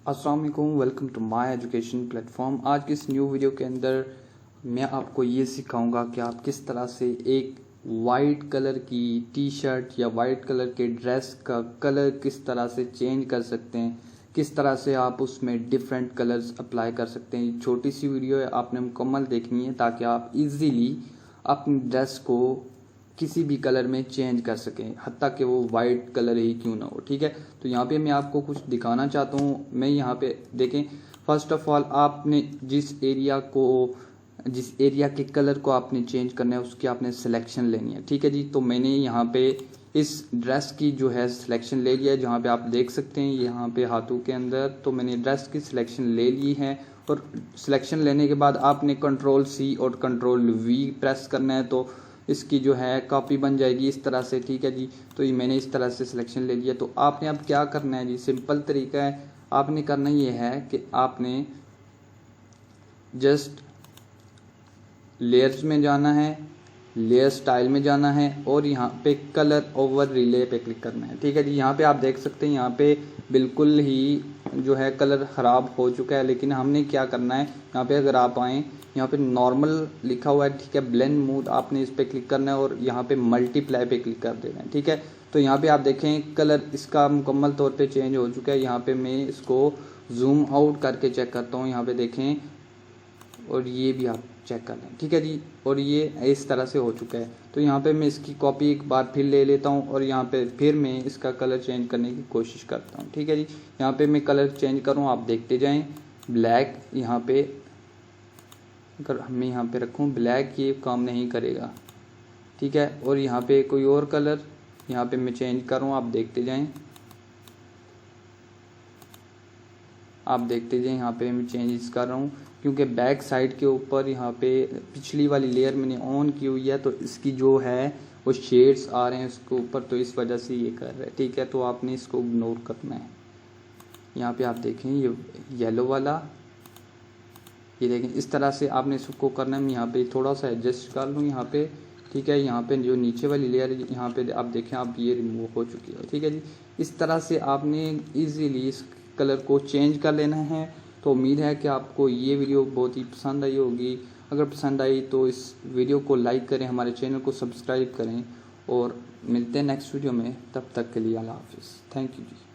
अस्सलाम वालेकुम, welcome to my education platform. आज की इस न्यू वीडियो के अंदर मैं आपको ये सिखाऊंगा कि आप किस तरह से एक वाइट कलर की टी शर्ट या वाइट कलर के ड्रेस का कलर किस तरह से चेंज कर सकते हैं, किस तरह से आप उसमें डिफरेंट कलर्स अप्लाई कर सकते हैं। छोटी सी वीडियो है, आपने मुकम्मल देखनी है ताकि आप इजीली अपनी ड्रेस को किसी भी कलर में चेंज कर सकें, हत्ता कि वो वाइट कलर ही क्यों ना हो। ठीक है, तो यहाँ पे मैं आपको कुछ दिखाना चाहता हूँ। मैं यहाँ पे देखें, फर्स्ट ऑफ ऑल आपने जिस एरिया के कलर को आपने चेंज करना है उसकी आपने सिलेक्शन लेनी है। ठीक है जी, तो मैंने यहाँ पे इस ड्रेस की जो है सिलेक्शन ले लिया है, जहाँ पे आप देख सकते हैं यहाँ पे हाथों के अंदर। तो मैंने ड्रेस की सिलेक्शन ले ली है और सिलेक्शन लेने के बाद आपने कंट्रोल-C और कंट्रोल-V प्रेस करना है, तो इसकी जो है कॉपी बन जाएगी इस तरह से। ठीक है जी, तो ये मैंने इस तरह से सिलेक्शन ले लिया। तो आपने अब क्या करना है जी, सिंपल तरीका है। आपने करना ये है कि आपने जस्ट लेयर्स में जाना है, लेयर स्टाइल में जाना है और यहाँ पे कलर ओवर रिले पे क्लिक करना है। ठीक है जी, यहाँ पे आप देख सकते हैं यहाँ पे बिल्कुल ही जो है कलर ख़राब हो चुका है, लेकिन हमने क्या करना है, यहाँ पे अगर आप आएँ, यहाँ पे नॉर्मल लिखा हुआ है। ठीक है, ब्लेंड मोड आपने इस पर क्लिक करना है और यहाँ पे मल्टीप्लाई पे क्लिक कर देना है। ठीक है, तो यहाँ पे आप देखें कलर इसका मुकम्मल तौर पे चेंज हो चुका है। यहाँ पे मैं इसको जूम आउट करके चेक करता हूँ, यहाँ पे देखें, और ये भी आप चेक कर लें। ठीक है जी, और ये इस तरह से हो चुका है। तो यहाँ पे मैं इसकी कॉपी एक बार फिर ले लेता हूँ और यहाँ पे फिर मैं इसका कलर चेंज करने की कोशिश करता हूँ। ठीक है जी, यहाँ पे मैं कलर चेंज करूँ, आप देखते जाएं। ब्लैक यहाँ पे अगर मैं यहाँ पे रखूँ ब्लैक, ये काम नहीं करेगा। ठीक है, और यहाँ पे कोई और कलर यहाँ पे मैं चेंज करूँ, आप देखते जाएं। आप देखते जाएं, यहाँ पे मैं चेंजेस कर रहा हूँ क्योंकि बैक साइड के ऊपर यहाँ पे पिछली वाली लेयर मैंने ऑन की हुई है, तो इसकी जो है वो शेड्स आ रहे हैं उसके ऊपर, तो इस वजह से ये कर रहा है। ठीक है, तो आपने इसको इग्नोर करना है। यहाँ पे आप देखें ये येलो वाला, ये देखें इस तरह से आपने इसको करना है। मैं यहाँ पे थोड़ा सा एडजस्ट कर लूँ यहाँ पे। ठीक है, यहाँ पे जो नीचे वाली लेयर है यहाँ पे आप देखें, आप ये रिमूव हो चुकी है। ठीक है जी, इस तरह से आपने इजीली इस कलर को चेंज कर लेना है। तो उम्मीद है कि आपको ये वीडियो बहुत ही पसंद आई होगी। अगर पसंद आई तो इस वीडियो को लाइक करें, हमारे चैनल को सब्सक्राइब करें और मिलते हैं नेक्स्ट वीडियो में। तब तक के लिए अल्लाह हाफिज़। Thank you ji.